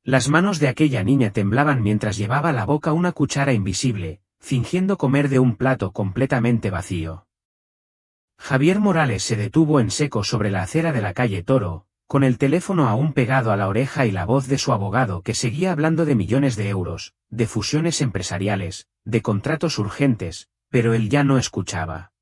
Las manos de aquella niña temblaban mientras llevaba a la boca una cuchara invisible, fingiendo comer de un plato completamente vacío. Javier Morales se detuvo en seco sobre la acera de la calle Toro, con el teléfono aún pegado a la oreja y la voz de su abogado que seguía hablando de millones de euros, de fusiones empresariales, de contratos urgentes, pero él ya no escuchaba.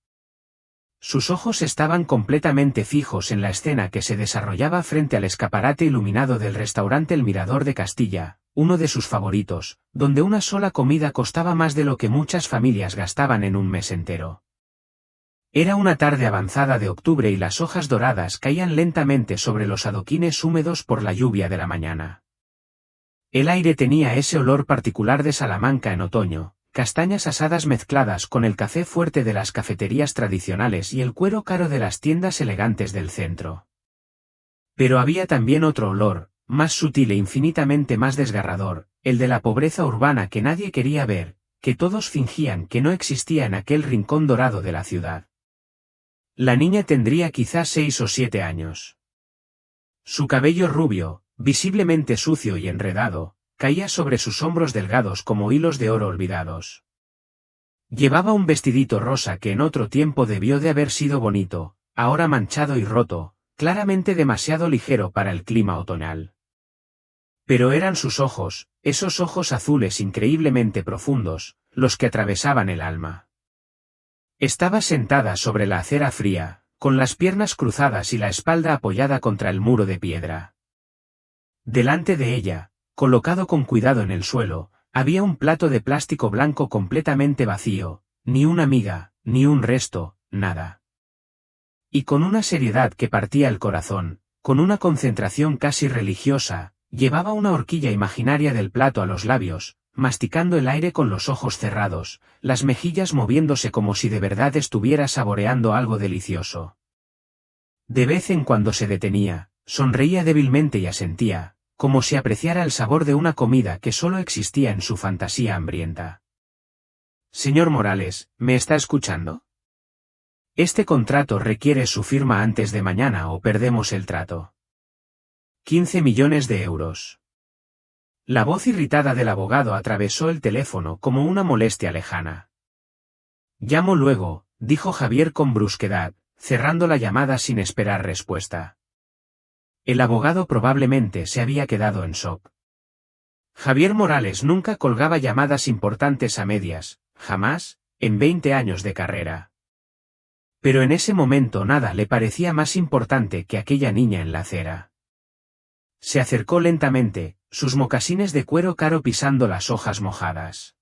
Sus ojos estaban completamente fijos en la escena que se desarrollaba frente al escaparate iluminado del restaurante El Mirador de Castilla, uno de sus favoritos, donde una sola comida costaba más de lo que muchas familias gastaban en un mes entero. Era una tarde avanzada de octubre y las hojas doradas caían lentamente sobre los adoquines húmedos por la lluvia de la mañana. El aire tenía ese olor particular de Salamanca en otoño, castañas asadas mezcladas con el café fuerte de las cafeterías tradicionales y el cuero caro de las tiendas elegantes del centro. Pero había también otro olor, más sutil e infinitamente más desgarrador, el de la pobreza urbana que nadie quería ver, que todos fingían que no existía en aquel rincón dorado de la ciudad. La niña tendría quizás 6 o 7 años. Su cabello rubio, visiblemente sucio y enredado, caía sobre sus hombros delgados como hilos de oro olvidados. Llevaba un vestidito rosa que en otro tiempo debió de haber sido bonito, ahora manchado y roto, claramente demasiado ligero para el clima otoñal. Pero eran sus ojos, esos ojos azules increíblemente profundos, los que atravesaban el alma. Estaba sentada sobre la acera fría, con las piernas cruzadas y la espalda apoyada contra el muro de piedra. Delante de ella, colocado con cuidado en el suelo, había un plato de plástico blanco completamente vacío, ni una miga, ni un resto, nada. Y con una seriedad que partía el corazón, con una concentración casi religiosa, llevaba una horquilla imaginaria del plato a los labios, masticando el aire con los ojos cerrados, las mejillas moviéndose como si de verdad estuviera saboreando algo delicioso. De vez en cuando se detenía, sonreía débilmente y asentía, como si apreciara el sabor de una comida que solo existía en su fantasía hambrienta. Señor Morales, ¿me está escuchando? Este contrato requiere su firma antes de mañana o perdemos el trato. 15 millones de euros. La voz irritada del abogado atravesó el teléfono como una molestia lejana. Llamo luego, dijo Javier con brusquedad, cerrando la llamada sin esperar respuesta. El abogado probablemente se había quedado en shock. Javier Morales nunca colgaba llamadas importantes a medias, jamás, en 20 años de carrera. Pero en ese momento nada le parecía más importante que aquella niña en la acera. Se acercó lentamente, sus mocasines de cuero caro pisando las hojas mojadas.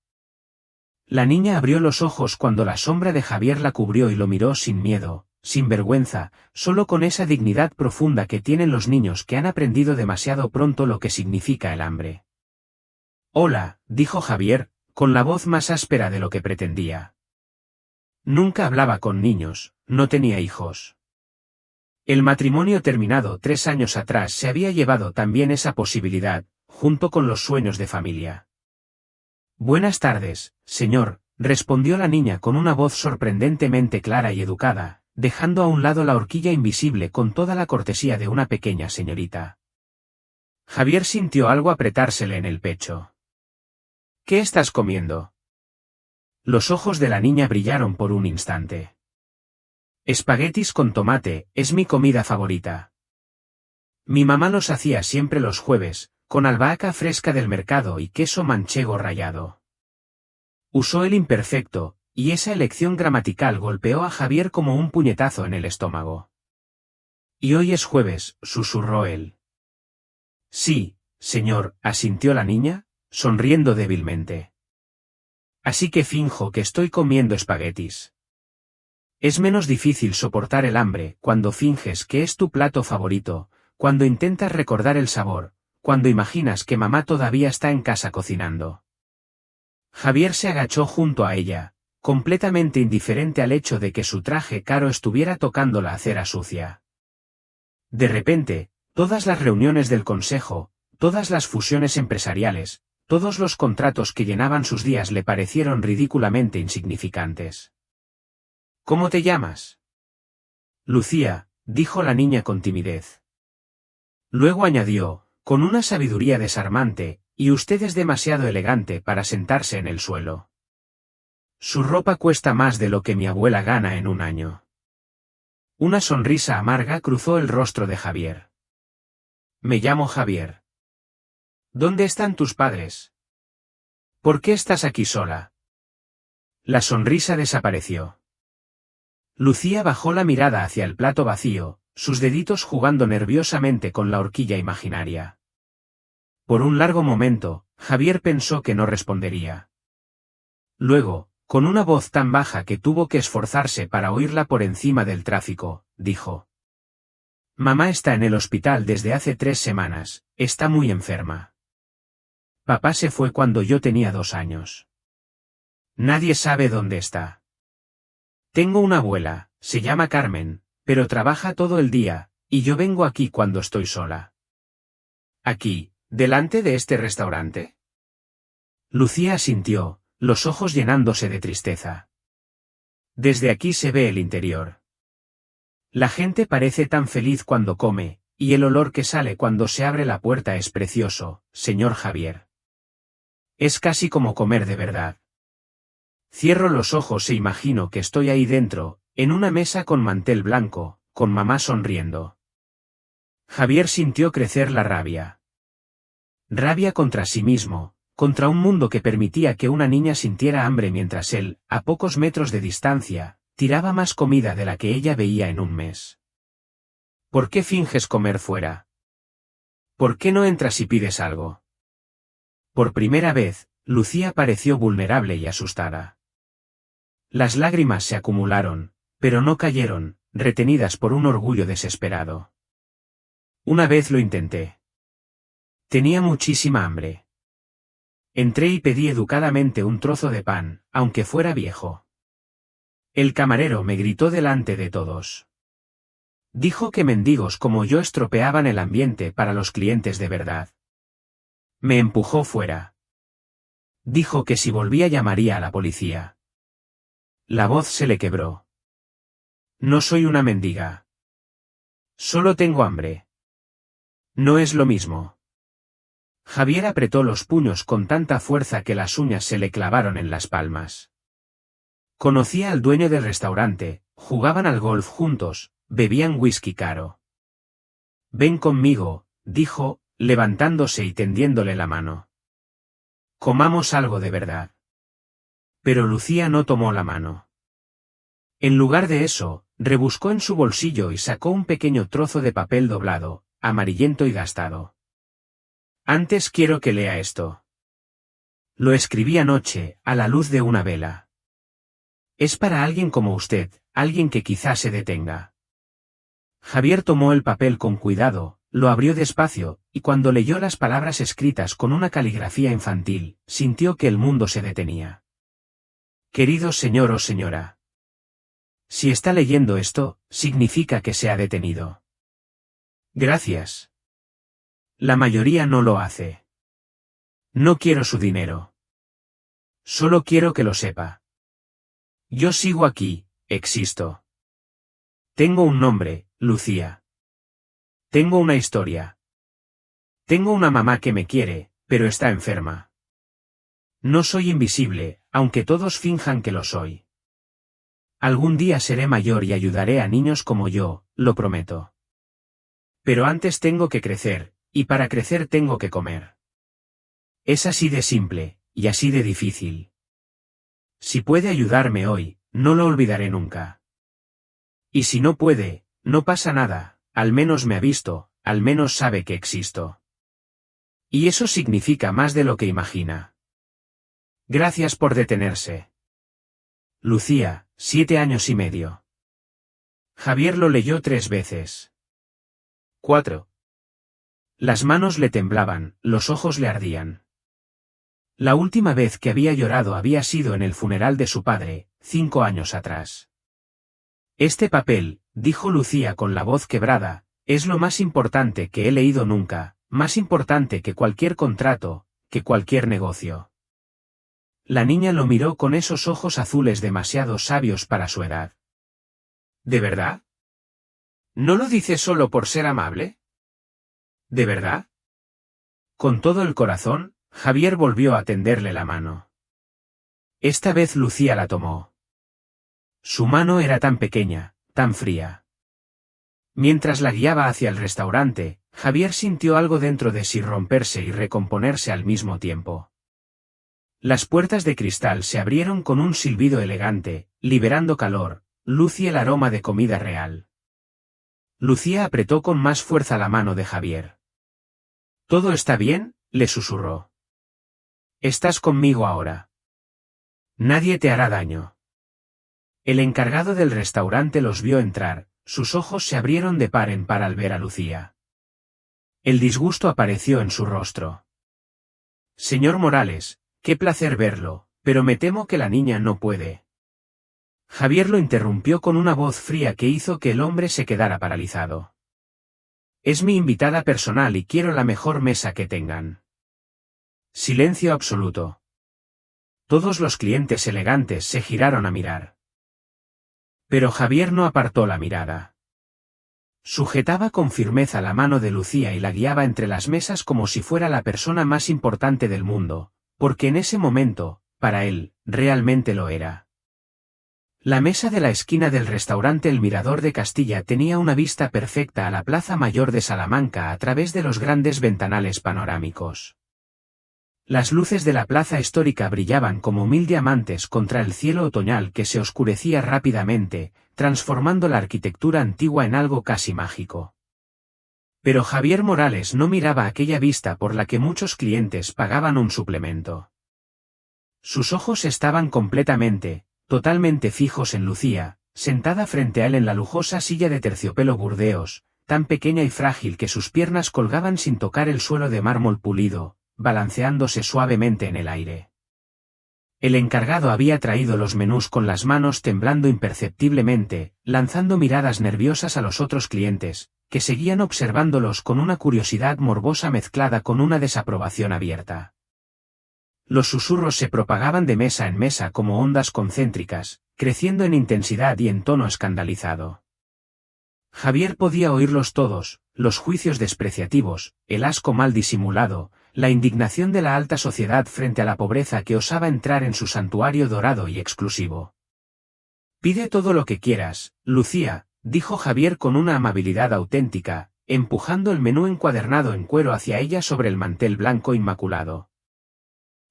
La niña abrió los ojos cuando la sombra de Javier la cubrió y lo miró sin miedo, sin vergüenza, solo con esa dignidad profunda que tienen los niños que han aprendido demasiado pronto lo que significa el hambre. Hola, dijo Javier, con la voz más áspera de lo que pretendía. Nunca hablaba con niños, no tenía hijos. El matrimonio terminado 3 años atrás se había llevado también esa posibilidad, junto con los sueños de familia. Buenas tardes, señor, respondió la niña con una voz sorprendentemente clara y educada, dejando a un lado la horquilla invisible con toda la cortesía de una pequeña señorita. Javier sintió algo apretársele en el pecho. ¿Qué estás comiendo? Los ojos de la niña brillaron por un instante. Espaguetis con tomate, es mi comida favorita. Mi mamá los hacía siempre los jueves, con albahaca fresca del mercado y queso manchego rallado. Usó el imperfecto, y esa elección gramatical golpeó a Javier como un puñetazo en el estómago. Y hoy es jueves, susurró él. Sí, señor, asintió la niña, sonriendo débilmente. Así que finjo que estoy comiendo espaguetis. Es menos difícil soportar el hambre cuando finges que es tu plato favorito, cuando intentas recordar el sabor, cuando imaginas que mamá todavía está en casa cocinando. Javier se agachó junto a ella, completamente indiferente al hecho de que su traje caro estuviera tocando la acera sucia. De repente, todas las reuniones del consejo, todas las fusiones empresariales, todos los contratos que llenaban sus días le parecieron ridículamente insignificantes. ¿Cómo te llamas? Lucía, dijo la niña con timidez. Luego añadió, Con una sabiduría desarmante, y usted es demasiado elegante para sentarse en el suelo. Su ropa cuesta más de lo que mi abuela gana en un año. Una sonrisa amarga cruzó el rostro de Javier. Me llamo Javier. ¿Dónde están tus padres? ¿Por qué estás aquí sola? La sonrisa desapareció. Lucía bajó la mirada hacia el plato vacío, sus deditos jugando nerviosamente con la horquilla imaginaria. Por un largo momento, Javier pensó que no respondería. Luego, con una voz tan baja que tuvo que esforzarse para oírla por encima del tráfico, dijo: Mamá está en el hospital desde hace 3 semanas, está muy enferma. Papá se fue cuando yo tenía 2 años. Nadie sabe dónde está. Tengo una abuela, se llama Carmen, pero trabaja todo el día, y yo vengo aquí cuando estoy sola. ¿Aquí, delante de este restaurante? Lucía asintió, los ojos llenándose de tristeza. Desde aquí se ve el interior. La gente parece tan feliz cuando come, y el olor que sale cuando se abre la puerta es precioso, señor Javier. Es casi como comer de verdad. Cierro los ojos e imagino que estoy ahí dentro, en una mesa con mantel blanco, con mamá sonriendo. Javier sintió crecer la rabia. Rabia contra sí mismo, contra un mundo que permitía que una niña sintiera hambre mientras él, a pocos metros de distancia, tiraba más comida de la que ella veía en un mes. ¿Por qué finges comer fuera? ¿Por qué no entras y pides algo? Por primera vez, Lucía pareció vulnerable y asustada. Las lágrimas se acumularon, pero no cayeron, retenidas por un orgullo desesperado. Una vez lo intenté. Tenía muchísima hambre. Entré y pedí educadamente un trozo de pan, aunque fuera viejo. El camarero me gritó delante de todos. Dijo que mendigos como yo estropeaban el ambiente para los clientes de verdad. Me empujó fuera. Dijo que si volvía llamaría a la policía. La voz se le quebró. No soy una mendiga. Solo tengo hambre. No es lo mismo. Javier apretó los puños con tanta fuerza que las uñas se le clavaron en las palmas. Conocía al dueño del restaurante, jugaban al golf juntos, bebían whisky caro. Ven conmigo, dijo, levantándose y tendiéndole la mano. Comamos algo de verdad. Pero Lucía no tomó la mano. En lugar de eso, rebuscó en su bolsillo y sacó un pequeño trozo de papel doblado, amarillento y gastado. Antes quiero que lea esto. Lo escribí anoche, a la luz de una vela. Es para alguien como usted, alguien que quizá se detenga. Javier tomó el papel con cuidado, lo abrió despacio, y cuando leyó las palabras escritas con una caligrafía infantil, sintió que el mundo se detenía. Querido señor o señora. Si está leyendo esto, significa que se ha detenido. Gracias. La mayoría no lo hace. No quiero su dinero. Solo quiero que lo sepa. Yo sigo aquí, existo. Tengo un nombre, Lucía. Tengo una historia. Tengo una mamá que me quiere, pero está enferma. No soy invisible, aunque todos finjan que lo soy. Algún día seré mayor y ayudaré a niños como yo, lo prometo. Pero antes tengo que crecer, y para crecer tengo que comer. Es así de simple, y así de difícil. Si puede ayudarme hoy, no lo olvidaré nunca. Y si no puede, no pasa nada, al menos me ha visto, al menos sabe que existo. Y eso significa más de lo que imagina. Gracias por detenerse. Lucía, 7 años y medio. Javier lo leyó 3 veces. 4. Las manos le temblaban, los ojos le ardían. La última vez que había llorado había sido en el funeral de su padre, 5 años atrás. Este papel, dijo Lucía con la voz quebrada, es lo más importante que he leído nunca, más importante que cualquier contrato, que cualquier negocio. La niña lo miró con esos ojos azules demasiado sabios para su edad. ¿De verdad? ¿No lo dice solo por ser amable? ¿De verdad? Con todo el corazón, Javier volvió a tenderle la mano. Esta vez Lucía la tomó. Su mano era tan pequeña, tan fría. Mientras la guiaba hacia el restaurante, Javier sintió algo dentro de sí romperse y recomponerse al mismo tiempo. Las puertas de cristal se abrieron con un silbido elegante, liberando calor, luz y el aroma de comida real. Lucía apretó con más fuerza la mano de Javier. «¿Todo está bien?», le susurró. «Estás conmigo ahora. Nadie te hará daño». El encargado del restaurante los vio entrar, sus ojos se abrieron de par en par al ver a Lucía. El disgusto apareció en su rostro. «Señor Morales, qué placer verlo, pero me temo que la niña no puede». Javier lo interrumpió con una voz fría que hizo que el hombre se quedara paralizado. «Es mi invitada personal y quiero la mejor mesa que tengan». Silencio absoluto. Todos los clientes elegantes se giraron a mirar. Pero Javier no apartó la mirada. Sujetaba con firmeza la mano de Lucía y la guiaba entre las mesas como si fuera la persona más importante del mundo, porque en ese momento, para él, realmente lo era. La mesa de la esquina del restaurante El Mirador de Castilla tenía una vista perfecta a la Plaza Mayor de Salamanca a través de los grandes ventanales panorámicos. Las luces de la plaza histórica brillaban como 1000 diamantes contra el cielo otoñal que se oscurecía rápidamente, transformando la arquitectura antigua en algo casi mágico. Pero Javier Morales no miraba aquella vista por la que muchos clientes pagaban un suplemento. Sus ojos estaban totalmente fijos en Lucía, sentada frente a él en la lujosa silla de terciopelo burdeos, tan pequeña y frágil que sus piernas colgaban sin tocar el suelo de mármol pulido, balanceándose suavemente en el aire. El encargado había traído los menús con las manos temblando imperceptiblemente, lanzando miradas nerviosas a los otros clientes, que seguían observándolos con una curiosidad morbosa mezclada con una desaprobación abierta. Los susurros se propagaban de mesa en mesa como ondas concéntricas, creciendo en intensidad y en tono escandalizado. Javier podía oírlos todos, los juicios despreciativos, el asco mal disimulado, la indignación de la alta sociedad frente a la pobreza que osaba entrar en su santuario dorado y exclusivo. «Pide todo lo que quieras, Lucía», dijo Javier con una amabilidad auténtica, empujando el menú encuadernado en cuero hacia ella sobre el mantel blanco inmaculado.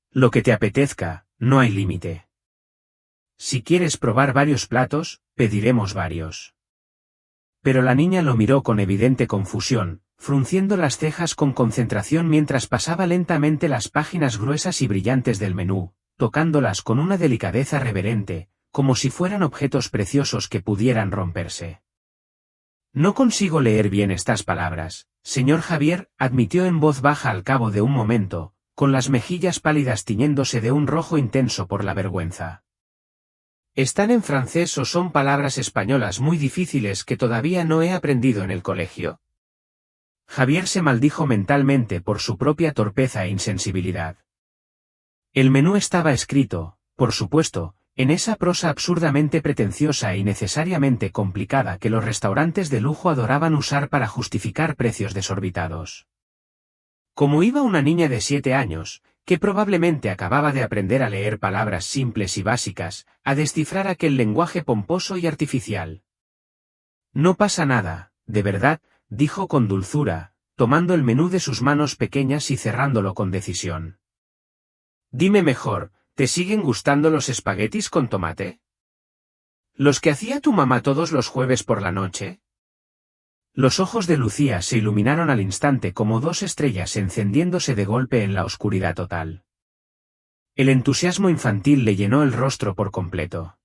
«Lo que te apetezca, no hay límite. Si quieres probar varios platos, pediremos varios». Pero la niña lo miró con evidente confusión, frunciendo las cejas con concentración mientras pasaba lentamente las páginas gruesas y brillantes del menú, tocándolas con una delicadeza reverente, como si fueran objetos preciosos que pudieran romperse. «No consigo leer bien estas palabras, señor Javier», admitió en voz baja al cabo de un momento, con las mejillas pálidas tiñéndose de un rojo intenso por la vergüenza. «¿Están en francés o son palabras españolas muy difíciles que todavía no he aprendido en el colegio?». Javier se maldijo mentalmente por su propia torpeza e insensibilidad. El menú estaba escrito, por supuesto, en esa prosa absurdamente pretenciosa e innecesariamente complicada que los restaurantes de lujo adoraban usar para justificar precios desorbitados. Como iba una niña de 7 años, que probablemente acababa de aprender a leer palabras simples y básicas, a descifrar aquel lenguaje pomposo y artificial. «No pasa nada, de verdad», dijo con dulzura, tomando el menú de sus manos pequeñas y cerrándolo con decisión. «Dime mejor, ¿te siguen gustando los espaguetis con tomate? ¿Los que hacía tu mamá todos los jueves por la noche?». Los ojos de Lucía se iluminaron al instante como 2 estrellas encendiéndose de golpe en la oscuridad total. El entusiasmo infantil le llenó el rostro por completo.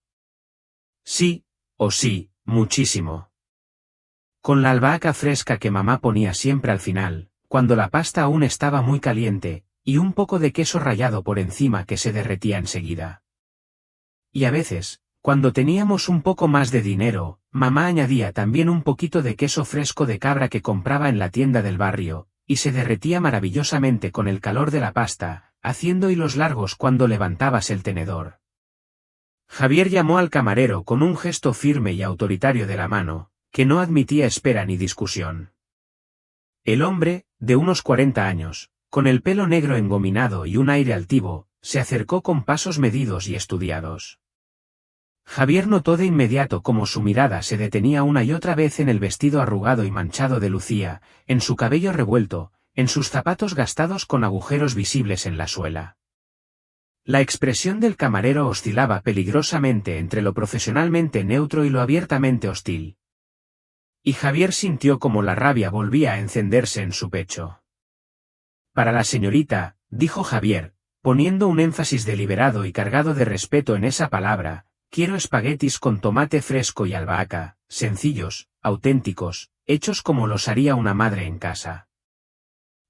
«Sí, oh sí, muchísimo. Con la albahaca fresca que mamá ponía siempre al final, cuando la pasta aún estaba muy caliente, y un poco de queso rallado por encima que se derretía enseguida. Y a veces, cuando teníamos un poco más de dinero, mamá añadía también un poquito de queso fresco de cabra que compraba en la tienda del barrio, y se derretía maravillosamente con el calor de la pasta, haciendo hilos largos cuando levantabas el tenedor». Javier llamó al camarero con un gesto firme y autoritario de la mano, que no admitía espera ni discusión. El hombre, de unos 40 años, con el pelo negro engominado y un aire altivo, se acercó con pasos medidos y estudiados. Javier notó de inmediato cómo su mirada se detenía una y otra vez en el vestido arrugado y manchado de Lucía, en su cabello revuelto, en sus zapatos gastados con agujeros visibles en la suela. La expresión del camarero oscilaba peligrosamente entre lo profesionalmente neutro y lo abiertamente hostil. Y Javier sintió como la rabia volvía a encenderse en su pecho. «Para la señorita», dijo Javier, poniendo un énfasis deliberado y cargado de respeto en esa palabra, «quiero espaguetis con tomate fresco y albahaca, sencillos, auténticos, hechos como los haría una madre en casa.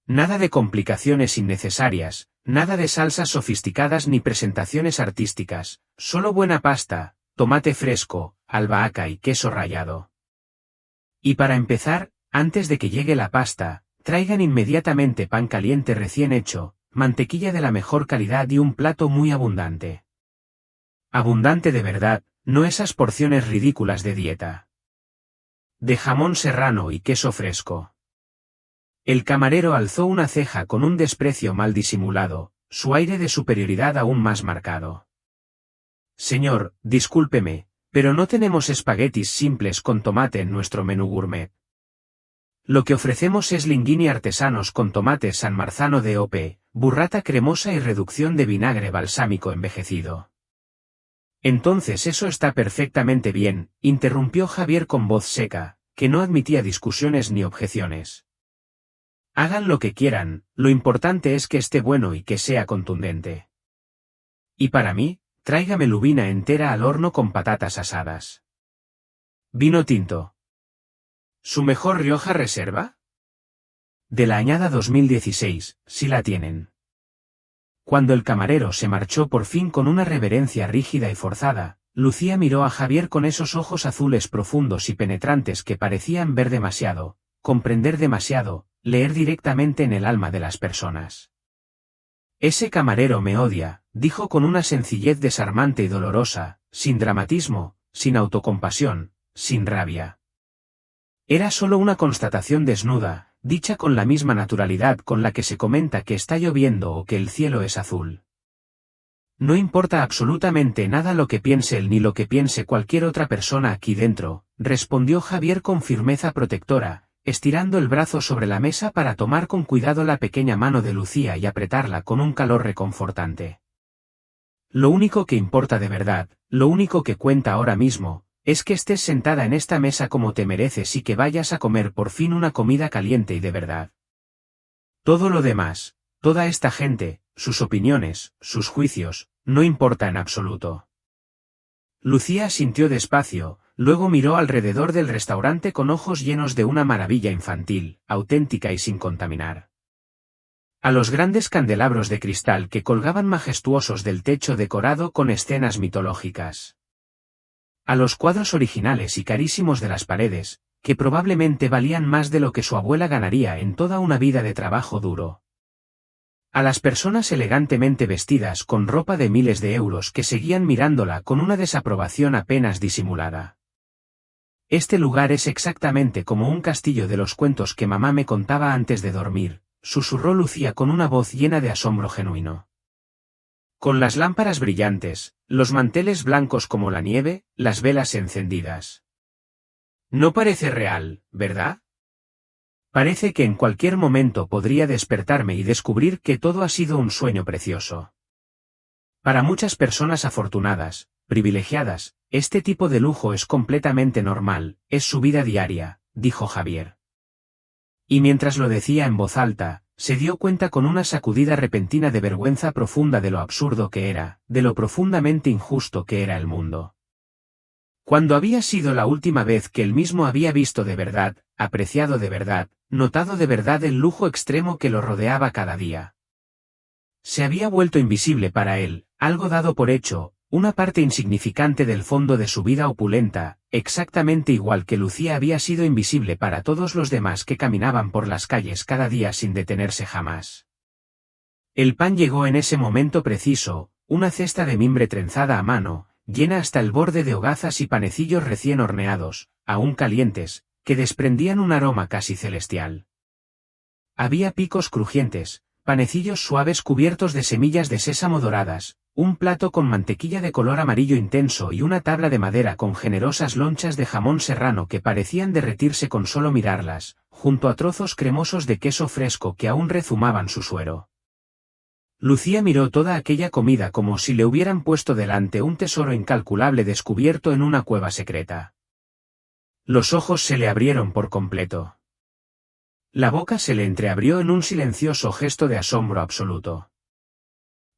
Nada de complicaciones innecesarias, nada de salsas sofisticadas ni presentaciones artísticas, solo buena pasta, tomate fresco, albahaca y queso rallado. Y para empezar, antes de que llegue la pasta, traigan inmediatamente pan caliente recién hecho, mantequilla de la mejor calidad y un plato muy abundante. Abundante de verdad, no esas porciones ridículas de dieta. De jamón serrano y queso fresco». El camarero alzó una ceja con un desprecio mal disimulado, su aire de superioridad aún más marcado. «Señor, discúlpeme, pero no tenemos espaguetis simples con tomate en nuestro menú gourmet. Lo que ofrecemos es linguini artesanos con tomate San Marzano de Ope, burrata cremosa y reducción de vinagre balsámico envejecido». «Entonces eso está perfectamente bien», interrumpió Javier con voz seca, que no admitía discusiones ni objeciones. «Hagan lo que quieran, lo importante es que esté bueno y que sea contundente. Y para mí, tráigame lubina entera al horno con patatas asadas. Vino tinto. ¿Su mejor Rioja Reserva? De la añada 2016, si la tienen». Cuando el camarero se marchó por fin con una reverencia rígida y forzada, Lucía miró a Javier con esos ojos azules profundos y penetrantes que parecían ver demasiado, comprender demasiado, leer directamente en el alma de las personas. «Ese camarero me odia», dijo con una sencillez desarmante y dolorosa, sin dramatismo, sin autocompasión, sin rabia. Era solo una constatación desnuda, dicha con la misma naturalidad con la que se comenta que está lloviendo o que el cielo es azul. «No importa absolutamente nada lo que piense él ni lo que piense cualquier otra persona aquí dentro», respondió Javier con firmeza protectora, estirando el brazo sobre la mesa para tomar con cuidado la pequeña mano de Lucía y apretarla con un calor reconfortante. «Lo único que importa de verdad, lo único que cuenta ahora mismo, es que estés sentada en esta mesa como te mereces y que vayas a comer por fin una comida caliente y de verdad. Todo lo demás, toda esta gente, sus opiniones, sus juicios, no importa en absoluto». Lucía asintió despacio, luego miró alrededor del restaurante con ojos llenos de una maravilla infantil, auténtica y sin contaminar. A los grandes candelabros de cristal que colgaban majestuosos del techo decorado con escenas mitológicas. A los cuadros originales y carísimos de las paredes, que probablemente valían más de lo que su abuela ganaría en toda una vida de trabajo duro. A las personas elegantemente vestidas con ropa de miles de euros que seguían mirándola con una desaprobación apenas disimulada. «Este lugar es exactamente como un castillo de los cuentos que mamá me contaba antes de dormir», susurró Lucía con una voz llena de asombro genuino. «Con las lámparas brillantes, los manteles blancos como la nieve, las velas encendidas. No parece real, ¿verdad? Parece que en cualquier momento podría despertarme y descubrir que todo ha sido un sueño precioso. Para muchas personas afortunadas, privilegiadas, este tipo de lujo es completamente normal, es su vida diaria», dijo Javier. Y mientras lo decía en voz alta, se dio cuenta con una sacudida repentina de vergüenza profunda de lo absurdo que era, de lo profundamente injusto que era el mundo. ¿Cuándo había sido la última vez que él mismo había visto de verdad, apreciado de verdad, notado de verdad el lujo extremo que lo rodeaba cada día? Se había vuelto invisible para él, algo dado por hecho, una parte insignificante del fondo de su vida opulenta, exactamente igual que Lucía había sido invisible para todos los demás que caminaban por las calles cada día sin detenerse jamás. El pan llegó en ese momento preciso, una cesta de mimbre trenzada a mano, llena hasta el borde de hogazas y panecillos recién horneados, aún calientes, que desprendían un aroma casi celestial. Había picos crujientes, panecillos suaves cubiertos de semillas de sésamo doradas, un plato con mantequilla de color amarillo intenso y una tabla de madera con generosas lonchas de jamón serrano que parecían derretirse con solo mirarlas, junto a trozos cremosos de queso fresco que aún rezumaban su suero. Lucía miró toda aquella comida como si le hubieran puesto delante un tesoro incalculable descubierto en una cueva secreta. Los ojos se le abrieron por completo. La boca se le entreabrió en un silencioso gesto de asombro absoluto.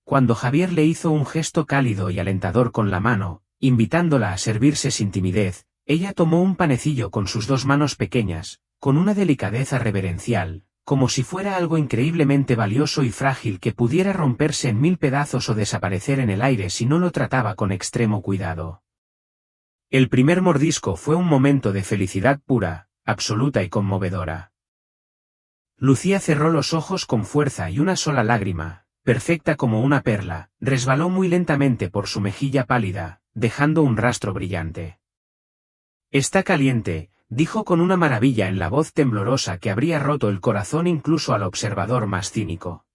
Cuando Javier le hizo un gesto cálido y alentador con la mano, invitándola a servirse sin timidez, ella tomó un panecillo con sus dos manos pequeñas, con una delicadeza reverencial, como si fuera algo increíblemente valioso y frágil que pudiera romperse en mil pedazos o desaparecer en el aire si no lo trataba con extremo cuidado. El primer mordisco fue un momento de felicidad pura, absoluta y conmovedora. Lucía cerró los ojos con fuerza y una sola lágrima, perfecta como una perla, resbaló muy lentamente por su mejilla pálida, dejando un rastro brillante. «Está caliente», dijo con una maravilla en la voz temblorosa que habría roto el corazón incluso al observador más cínico.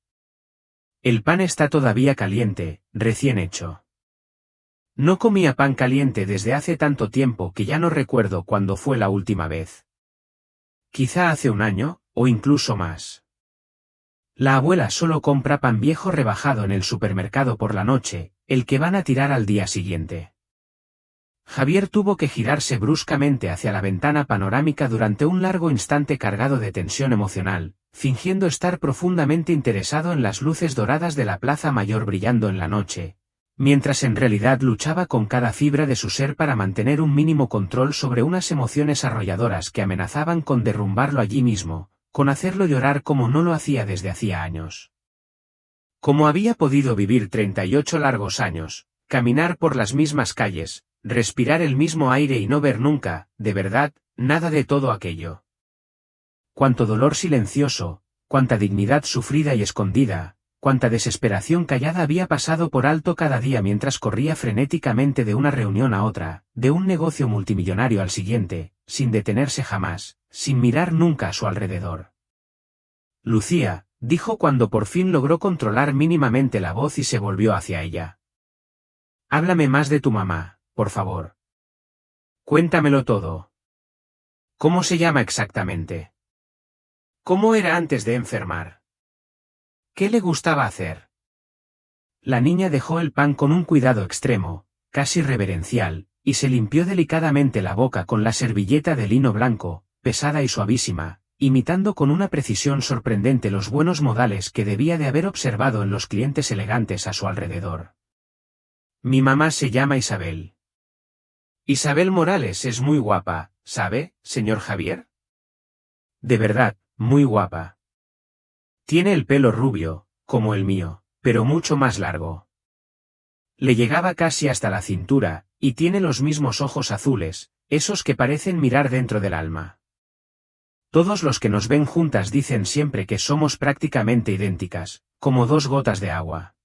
«El pan está todavía caliente, recién hecho». No comía pan caliente desde hace tanto tiempo que ya no recuerdo cuándo fue la última vez. Quizá hace un año, o incluso más. La abuela solo compra pan viejo rebajado en el supermercado por la noche, el que van a tirar al día siguiente. Javier tuvo que girarse bruscamente hacia la ventana panorámica durante un largo instante cargado de tensión emocional, fingiendo estar profundamente interesado en las luces doradas de la Plaza Mayor brillando en la noche, mientras en realidad luchaba con cada fibra de su ser para mantener un mínimo control sobre unas emociones arrolladoras que amenazaban con derrumbarlo allí mismo, con hacerlo llorar como no lo hacía desde hacía años. ¿Cómo había podido vivir 38 largos años, caminar por las mismas calles, respirar el mismo aire y no ver nunca, de verdad, nada de todo aquello? Cuánto dolor silencioso, cuánta dignidad sufrida y escondida, cuánta desesperación callada había pasado por alto cada día mientras corría frenéticamente de una reunión a otra, de un negocio multimillonario al siguiente, sin detenerse jamás, sin mirar nunca a su alrededor. «Lucía», dijo cuando por fin logró controlar mínimamente la voz y se volvió hacia ella. «Háblame más de tu mamá, por favor. Cuéntamelo todo. ¿Cómo se llama exactamente? ¿Cómo era antes de enfermar? ¿Qué le gustaba hacer?» La niña dejó el pan con un cuidado extremo, casi reverencial, y se limpió delicadamente la boca con la servilleta de lino blanco, pesada y suavísima, imitando con una precisión sorprendente los buenos modales que debía de haber observado en los clientes elegantes a su alrededor. «Mi mamá se llama Isabel. Isabel Morales es muy guapa, ¿sabe, señor Javier? De verdad, muy guapa. Tiene el pelo rubio, como el mío, pero mucho más largo. Le llegaba casi hasta la cintura, y tiene los mismos ojos azules, esos que parecen mirar dentro del alma. Todos los que nos ven juntas dicen siempre que somos prácticamente idénticas, como dos gotas de agua.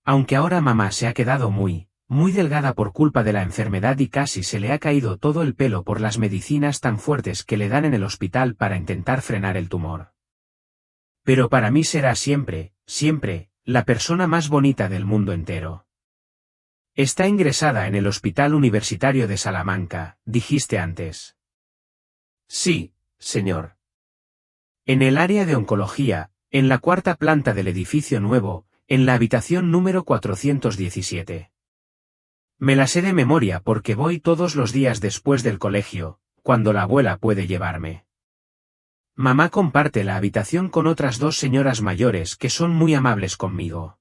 Aunque ahora mamá se ha quedado muy delgada por culpa de la enfermedad y casi se le ha caído todo el pelo por las medicinas tan fuertes que le dan en el hospital para intentar frenar el tumor. Pero para mí será siempre, la persona más bonita del mundo entero. Está ingresada en el Hospital Universitario de Salamanca, dijiste antes. Sí, señor. En el área de oncología, en la cuarta planta del edificio nuevo, en la habitación número 417. Me la sé de memoria porque voy todos los días después del colegio, cuando la abuela puede llevarme. Mamá comparte la habitación con otras dos señoras mayores que son muy amables conmigo.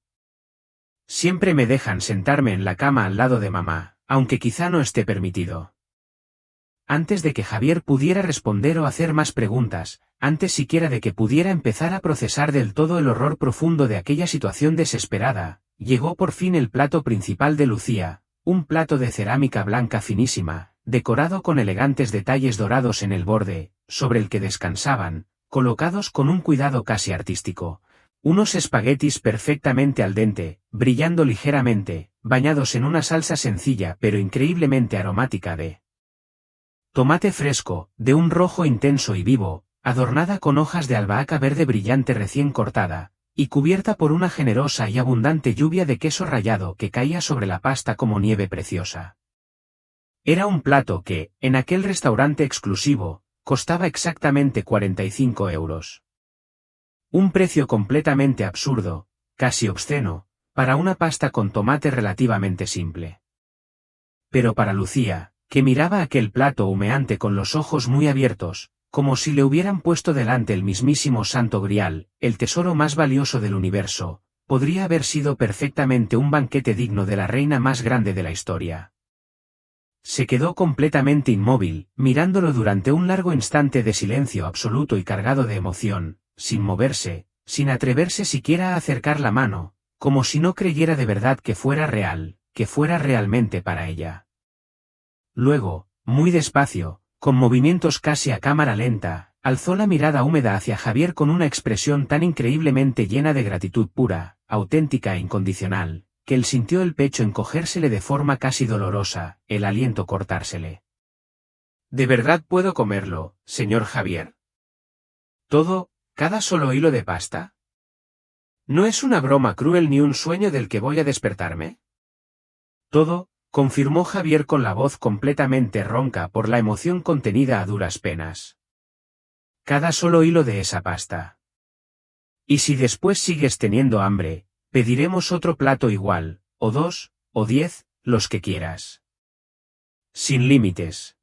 Siempre me dejan sentarme en la cama al lado de mamá, aunque quizá no esté permitido. Antes de que Javier pudiera responder o hacer más preguntas, antes siquiera de que pudiera empezar a procesar del todo el horror profundo de aquella situación desesperada, llegó por fin el plato principal de Lucía, un plato de cerámica blanca finísima, decorado con elegantes detalles dorados en el borde, sobre el que descansaban, colocados con un cuidado casi artístico, unos espaguetis perfectamente al dente, brillando ligeramente, bañados en una salsa sencilla pero increíblemente aromática de tomate fresco, de un rojo intenso y vivo, adornada con hojas de albahaca verde brillante recién cortada, y cubierta por una generosa y abundante lluvia de queso rallado que caía sobre la pasta como nieve preciosa. Era un plato que, en aquel restaurante exclusivo, costaba exactamente 45 euros. Un precio completamente absurdo, casi obsceno, para una pasta con tomate relativamente simple. Pero para Lucía, que miraba aquel plato humeante con los ojos muy abiertos, como si le hubieran puesto delante el mismísimo Santo Grial, el tesoro más valioso del universo, podría haber sido perfectamente un banquete digno de la reina más grande de la historia. Se quedó completamente inmóvil, mirándolo durante un largo instante de silencio absoluto y cargado de emoción, sin moverse, sin atreverse siquiera a acercar la mano, como si no creyera de verdad que fuera real, que fuera realmente para ella. Luego, muy despacio, con movimientos casi a cámara lenta, alzó la mirada húmeda hacia Javier con una expresión tan increíblemente llena de gratitud pura, auténtica e incondicional, que él sintió el pecho encogérsele de forma casi dolorosa, el aliento cortársele. ¿De verdad puedo comerlo, señor Javier? ¿Todo, cada solo hilo de pasta? ¿No es una broma cruel ni un sueño del que voy a despertarme? Todo, confirmó Javier con la voz completamente ronca por la emoción contenida a duras penas. Cada solo hilo de esa pasta. Y si después sigues teniendo hambre, pediremos otro plato igual, o 2, o 10, los que quieras. Sin límites.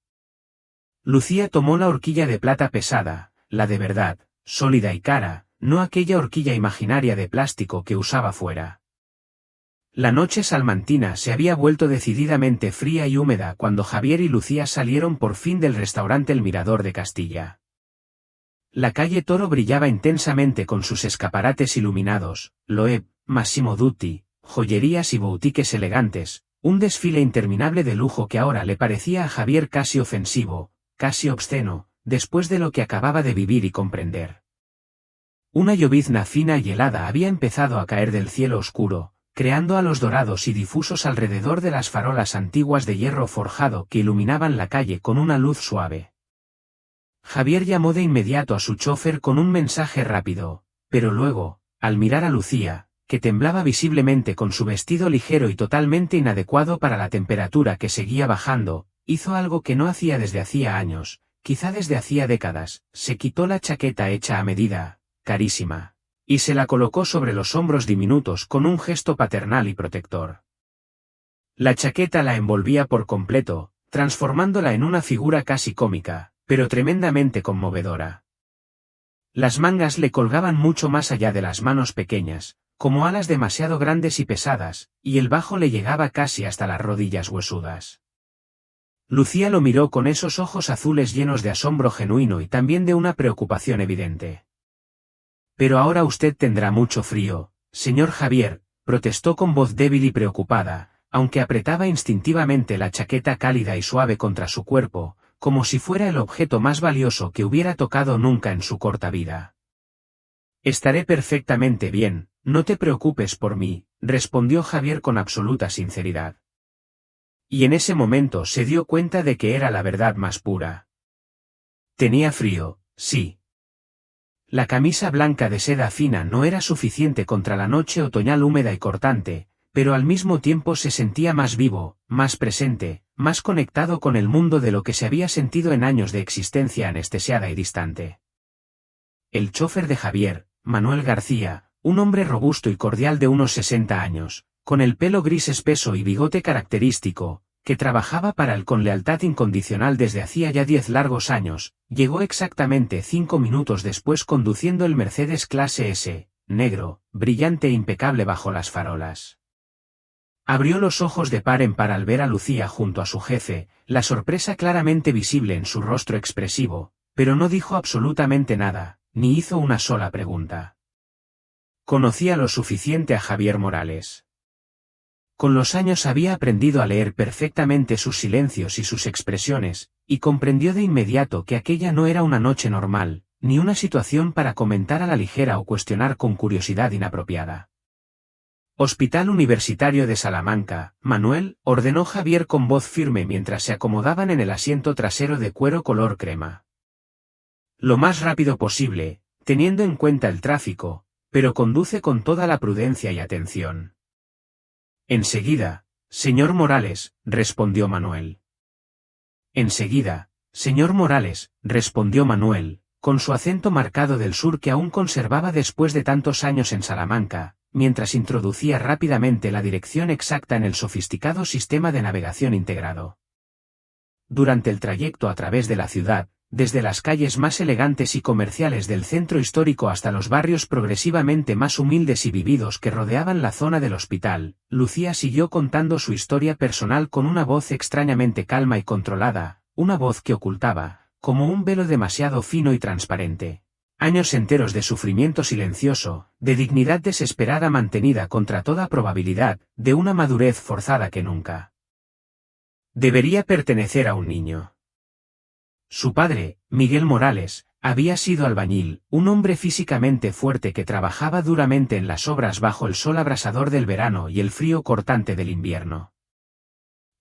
Lucía tomó la horquilla de plata pesada, la de verdad, sólida y cara, no aquella horquilla imaginaria de plástico que usaba fuera. La noche salmantina se había vuelto decididamente fría y húmeda cuando Javier y Lucía salieron por fin del restaurante El Mirador de Castilla. La calle Toro brillaba intensamente con sus escaparates iluminados, Loeb, Massimo Dutti, joyerías y boutiques elegantes, un desfile interminable de lujo que ahora le parecía a Javier casi ofensivo, casi obsceno, después de lo que acababa de vivir y comprender. Una llovizna fina y helada había empezado a caer del cielo oscuro, creando halos dorados y difusos alrededor de las farolas antiguas de hierro forjado que iluminaban la calle con una luz suave. Javier llamó de inmediato a su chofer con un mensaje rápido, pero luego, al mirar a Lucía, que temblaba visiblemente con su vestido ligero y totalmente inadecuado para la temperatura que seguía bajando, hizo algo que no hacía desde hacía años, quizá desde hacía décadas, se quitó la chaqueta hecha a medida, carísima, y se la colocó sobre los hombros diminutos con un gesto paternal y protector. La chaqueta la envolvía por completo, transformándola en una figura casi cómica, pero tremendamente conmovedora. Las mangas le colgaban mucho más allá de las manos pequeñas, como alas demasiado grandes y pesadas, y el bajo le llegaba casi hasta las rodillas huesudas. Lucía lo miró con esos ojos azules llenos de asombro genuino y también de una preocupación evidente. Pero ahora usted tendrá mucho frío, señor Javier, protestó con voz débil y preocupada, aunque apretaba instintivamente la chaqueta cálida y suave contra su cuerpo, como si fuera el objeto más valioso que hubiera tocado nunca en su corta vida. Estaré perfectamente bien, no te preocupes por mí, respondió Javier con absoluta sinceridad. Y en ese momento se dio cuenta de que era la verdad más pura. Tenía frío, sí. La camisa blanca de seda fina no era suficiente contra la noche otoñal húmeda y cortante, pero al mismo tiempo se sentía más vivo, más presente, más conectado con el mundo de lo que se había sentido en años de existencia anestesiada y distante. El chofer de Javier, Manuel García, un hombre robusto y cordial de unos 60 años, con el pelo gris espeso y bigote característico, que trabajaba para él con lealtad incondicional desde hacía ya 10 largos años, llegó exactamente 5 minutos después conduciendo el Mercedes clase S, negro, brillante e impecable bajo las farolas. Abrió los ojos de par en par al ver a Lucía junto a su jefe, la sorpresa claramente visible en su rostro expresivo, pero no dijo absolutamente nada, ni hizo una sola pregunta. Conocía lo suficiente a Javier Morales. Con los años había aprendido a leer perfectamente sus silencios y sus expresiones, y comprendió de inmediato que aquella no era una noche normal, ni una situación para comentar a la ligera o cuestionar con curiosidad inapropiada. Hospital Universitario de Salamanca, Manuel, ordenó Javier con voz firme mientras se acomodaban en el asiento trasero de cuero color crema. Lo más rápido posible, teniendo en cuenta el tráfico, pero conduce con toda la prudencia y atención. Enseguida, señor Morales, respondió Manuel. Enseguida, señor Morales, respondió Manuel, con su acento marcado del sur que aún conservaba después de tantos años en Salamanca, mientras introducía rápidamente la dirección exacta en el sofisticado sistema de navegación integrado. Durante el trayecto a través de la ciudad, desde las calles más elegantes y comerciales del centro histórico hasta los barrios progresivamente más humildes y vividos que rodeaban la zona del hospital, Lucía siguió contando su historia personal con una voz extrañamente calma y controlada, una voz que ocultaba, como un velo demasiado fino y transparente, años enteros de sufrimiento silencioso, de dignidad desesperada mantenida contra toda probabilidad, de una madurez forzada que nunca debería pertenecer a un niño. Su padre, Miguel Morales, había sido albañil, un hombre físicamente fuerte que trabajaba duramente en las obras bajo el sol abrasador del verano y el frío cortante del invierno.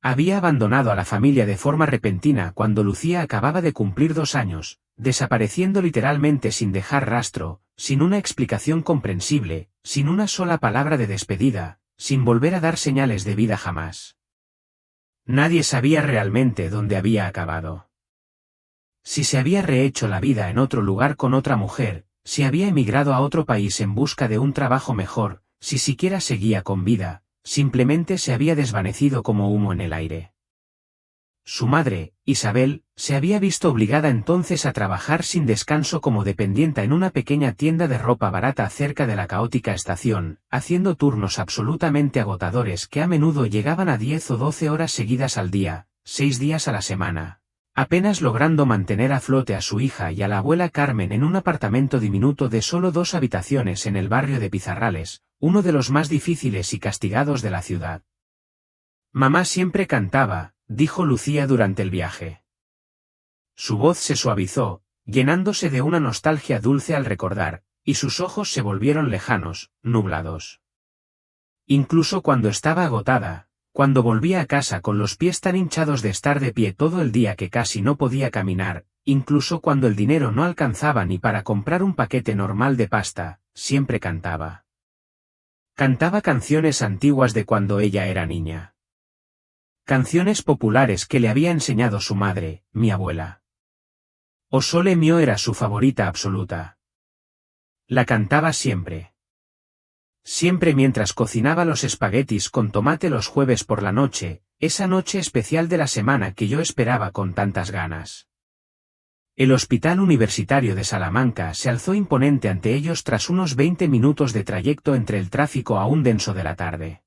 Había abandonado a la familia de forma repentina cuando Lucía acababa de cumplir 2 años, desapareciendo literalmente sin dejar rastro, sin una explicación comprensible, sin una sola palabra de despedida, sin volver a dar señales de vida jamás. Nadie sabía realmente dónde había acabado. Si se había rehecho la vida en otro lugar con otra mujer, si había emigrado a otro país en busca de un trabajo mejor, si siquiera seguía con vida, simplemente se había desvanecido como humo en el aire. Su madre, Isabel, se había visto obligada entonces a trabajar sin descanso como dependienta en una pequeña tienda de ropa barata cerca de la caótica estación, haciendo turnos absolutamente agotadores que a menudo llegaban a 10 o 12 horas seguidas al día, 6 días a la semana. Apenas logrando mantener a flote a su hija y a la abuela Carmen en un apartamento diminuto de solo 2 habitaciones en el barrio de Pizarrales, uno de los más difíciles y castigados de la ciudad. Mamá siempre cantaba, dijo Lucía durante el viaje. Su voz se suavizó, llenándose de una nostalgia dulce al recordar, y sus ojos se volvieron lejanos, nublados. Incluso cuando estaba agotada, cuando volvía a casa con los pies tan hinchados de estar de pie todo el día que casi no podía caminar, incluso cuando el dinero no alcanzaba ni para comprar un paquete normal de pasta, siempre cantaba. Cantaba canciones antiguas de cuando ella era niña. Canciones populares que le había enseñado su madre, mi abuela. O Sole Mio era su favorita absoluta. La cantaba siempre. Siempre mientras cocinaba los espaguetis con tomate los jueves por la noche, esa noche especial de la semana que yo esperaba con tantas ganas. El Hospital Universitario de Salamanca se alzó imponente ante ellos tras unos 20 minutos de trayecto entre el tráfico aún denso de la tarde.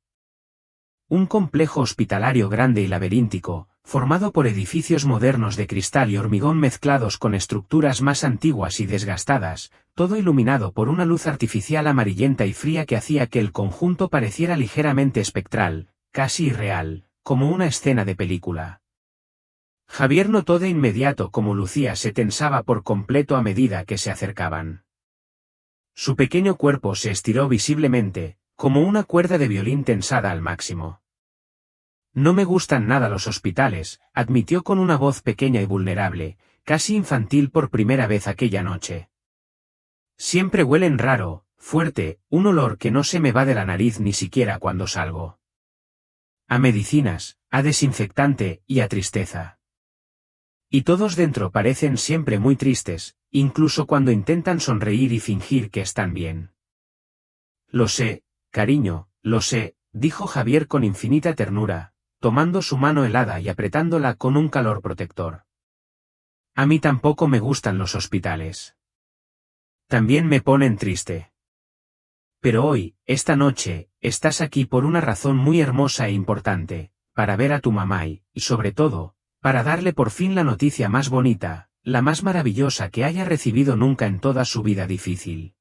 Un complejo hospitalario grande y laberíntico, formado por edificios modernos de cristal y hormigón mezclados con estructuras más antiguas y desgastadas, todo iluminado por una luz artificial amarillenta y fría que hacía que el conjunto pareciera ligeramente espectral, casi irreal, como una escena de película. Javier notó de inmediato cómo Lucía se tensaba por completo a medida que se acercaban. Su pequeño cuerpo se estiró visiblemente, como una cuerda de violín tensada al máximo. No me gustan nada los hospitales, admitió con una voz pequeña y vulnerable, casi infantil por primera vez aquella noche. Siempre huelen raro, fuerte, un olor que no se me va de la nariz ni siquiera cuando salgo. A medicinas, a desinfectante y a tristeza. Y todos dentro parecen siempre muy tristes, incluso cuando intentan sonreír y fingir que están bien. Lo sé, cariño, lo sé, dijo Javier con infinita ternura, tomando su mano helada y apretándola con un calor protector. A mí tampoco me gustan los hospitales. También me ponen triste. Pero hoy, esta noche, estás aquí por una razón muy hermosa e importante, para ver a tu mamá y, sobre todo, para darle por fin la noticia más bonita, la más maravillosa que haya recibido nunca en toda su vida difícil.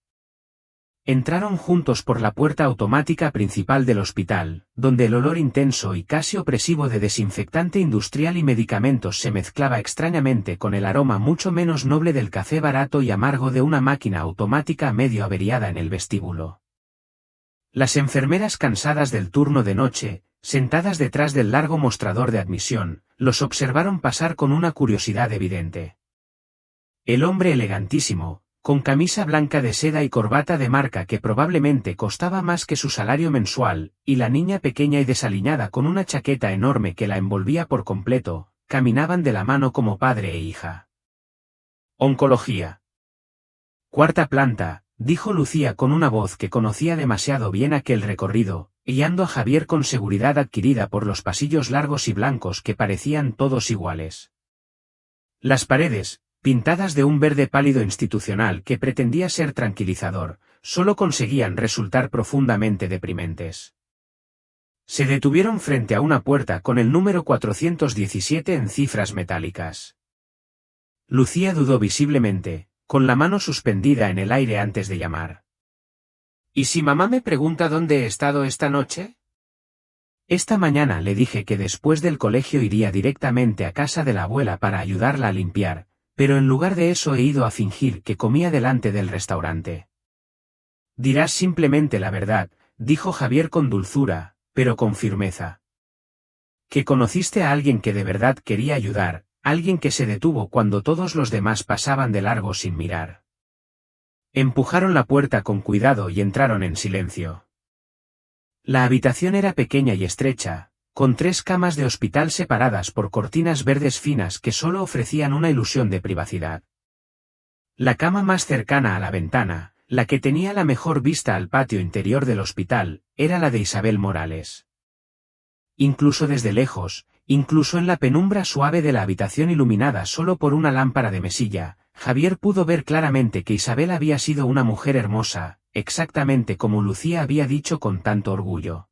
Entraron juntos por la puerta automática principal del hospital, donde el olor intenso y casi opresivo de desinfectante industrial y medicamentos se mezclaba extrañamente con el aroma mucho menos noble del café barato y amargo de una máquina automática medio averiada en el vestíbulo. Las enfermeras cansadas del turno de noche, sentadas detrás del largo mostrador de admisión, los observaron pasar con una curiosidad evidente. El hombre elegantísimo, con camisa blanca de seda y corbata de marca que probablemente costaba más que su salario mensual, y la niña pequeña y desaliñada con una chaqueta enorme que la envolvía por completo, caminaban de la mano como padre e hija. Oncología. Cuarta planta, dijo Lucía con una voz que conocía demasiado bien aquel recorrido, guiando a Javier con seguridad adquirida por los pasillos largos y blancos que parecían todos iguales. Las paredes, pintadas de un verde pálido institucional que pretendía ser tranquilizador, solo conseguían resultar profundamente deprimentes. Se detuvieron frente a una puerta con el número 417 en cifras metálicas. Lucía dudó visiblemente, con la mano suspendida en el aire antes de llamar. ¿Y si mamá me pregunta dónde he estado esta noche? Esta mañana le dije que después del colegio iría directamente a casa de la abuela para ayudarla a limpiar, pero en lugar de eso he ido a fingir que comía delante del restaurante. Dirás simplemente la verdad, dijo Javier con dulzura, pero con firmeza. Que conociste a alguien que de verdad quería ayudar, alguien que se detuvo cuando todos los demás pasaban de largo sin mirar. Empujaron la puerta con cuidado y entraron en silencio. La habitación era pequeña y estrecha, con 3 camas de hospital separadas por cortinas verdes finas que solo ofrecían una ilusión de privacidad. La cama más cercana a la ventana, la que tenía la mejor vista al patio interior del hospital, era la de Isabel Morales. Incluso desde lejos, incluso en la penumbra suave de la habitación iluminada solo por una lámpara de mesilla, Javier pudo ver claramente que Isabel había sido una mujer hermosa, exactamente como Lucía había dicho con tanto orgullo.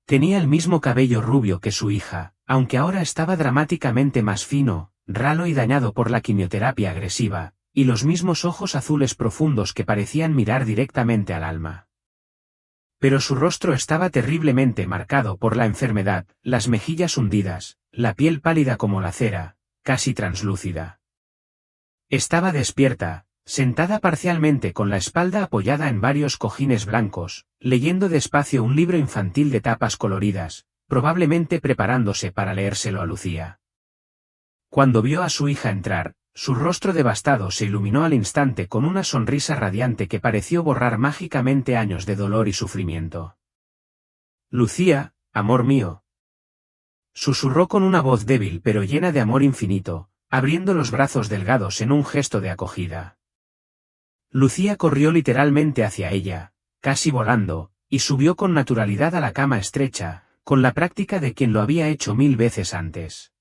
Tenía el mismo cabello rubio que su hija, aunque ahora estaba dramáticamente más fino, ralo y dañado por la quimioterapia agresiva, y los mismos ojos azules profundos que parecían mirar directamente al alma. Pero su rostro estaba terriblemente marcado por la enfermedad, las mejillas hundidas, la piel pálida como la cera, casi translúcida. Estaba despierta, sentada parcialmente con la espalda apoyada en varios cojines blancos, leyendo despacio un libro infantil de tapas coloridas, probablemente preparándose para leérselo a Lucía. Cuando vio a su hija entrar, su rostro devastado se iluminó al instante con una sonrisa radiante que pareció borrar mágicamente años de dolor y sufrimiento. «Lucía, amor mío», susurró con una voz débil pero llena de amor infinito, abriendo los brazos delgados en un gesto de acogida. Lucía corrió literalmente hacia ella, casi volando, y subió con naturalidad a la cama estrecha, con la práctica de quien lo había hecho 1000 veces antes.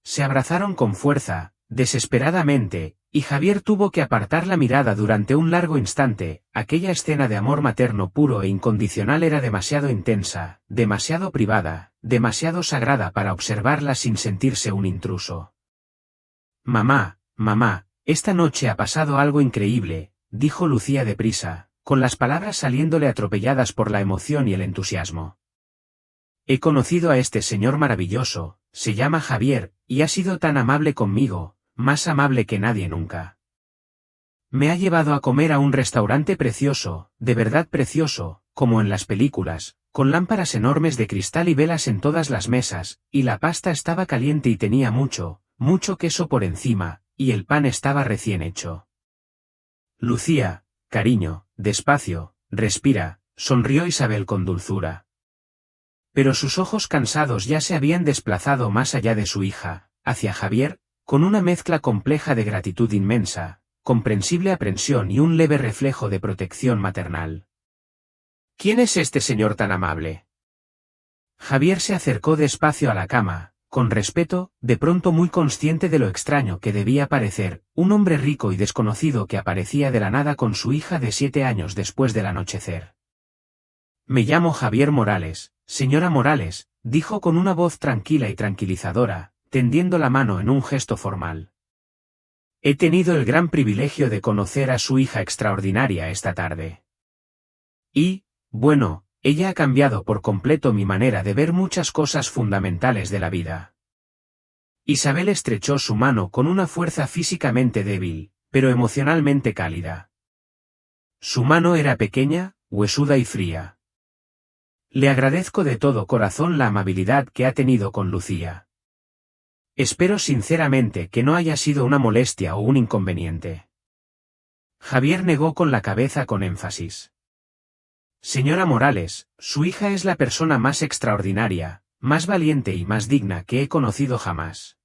Se abrazaron con fuerza, desesperadamente, y Javier tuvo que apartar la mirada durante un largo instante. Aquella escena de amor materno puro e incondicional era demasiado intensa, demasiado privada, demasiado sagrada para observarla sin sentirse un intruso. «Mamá, mamá, esta noche ha pasado algo increíble», dijo Lucía deprisa, con las palabras saliéndole atropelladas por la emoción y el entusiasmo. «He conocido a este señor maravilloso, se llama Javier, y ha sido tan amable conmigo, más amable que nadie nunca. Me ha llevado a comer a un restaurante precioso, de verdad precioso, como en las películas, con lámparas enormes de cristal y velas en todas las mesas, y la pasta estaba caliente y tenía mucho queso por encima, y el pan estaba recién hecho». «Lucía, cariño, despacio, respira», sonrió Isabel con dulzura. Pero sus ojos cansados ya se habían desplazado más allá de su hija, hacia Javier, con una mezcla compleja de gratitud inmensa, comprensible aprensión y un leve reflejo de protección maternal. «¿Quién es este señor tan amable?». Javier se acercó despacio a la cama, con respeto, de pronto muy consciente de lo extraño que debía parecer, un hombre rico y desconocido que aparecía de la nada con su hija de 7 años después del anochecer. «Me llamo Javier Morales, señora Morales», dijo con una voz tranquila y tranquilizadora, tendiendo la mano en un gesto formal. «He tenido el gran privilegio de conocer a su hija extraordinaria esta tarde. Y, bueno, ella ha cambiado por completo mi manera de ver muchas cosas fundamentales de la vida». Isabel estrechó su mano con una fuerza físicamente débil, pero emocionalmente cálida. Su mano era pequeña, huesuda y fría. «Le agradezco de todo corazón la amabilidad que ha tenido con Lucía. Espero sinceramente que no haya sido una molestia o un inconveniente». Javier negó con la cabeza con énfasis. Señora Morales, su hija es la persona más extraordinaria, más valiente y más digna que he conocido jamás.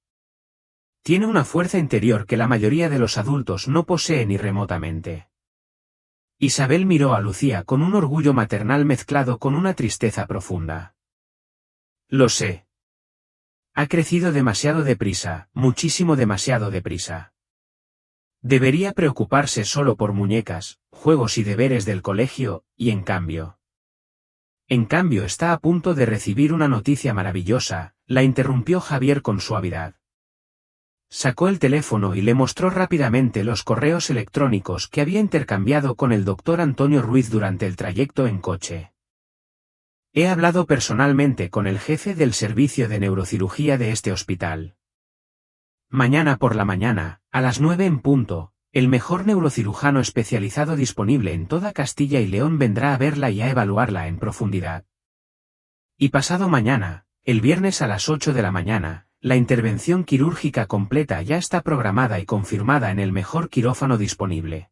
Tiene una fuerza interior que la mayoría de los adultos no posee ni remotamente. Isabel miró a Lucía con un orgullo maternal mezclado con una tristeza profunda. Lo sé. Ha crecido demasiado deprisa, muchísimo demasiado deprisa. Debería preocuparse solo por muñecas, juegos y deberes del colegio, y en cambio está a punto de recibir una noticia maravillosa, la interrumpió Javier con suavidad. Sacó el teléfono y le mostró rápidamente los correos electrónicos que había intercambiado con el doctor Antonio Ruiz durante el trayecto en coche. He hablado personalmente con el jefe del servicio de neurocirugía de este hospital. Mañana por la mañana, a las 9 en punto, el mejor neurocirujano especializado disponible en toda Castilla y León vendrá a verla y a evaluarla en profundidad. Y pasado mañana, el viernes a las 8 de la mañana, la intervención quirúrgica completa ya está programada y confirmada en el mejor quirófano disponible.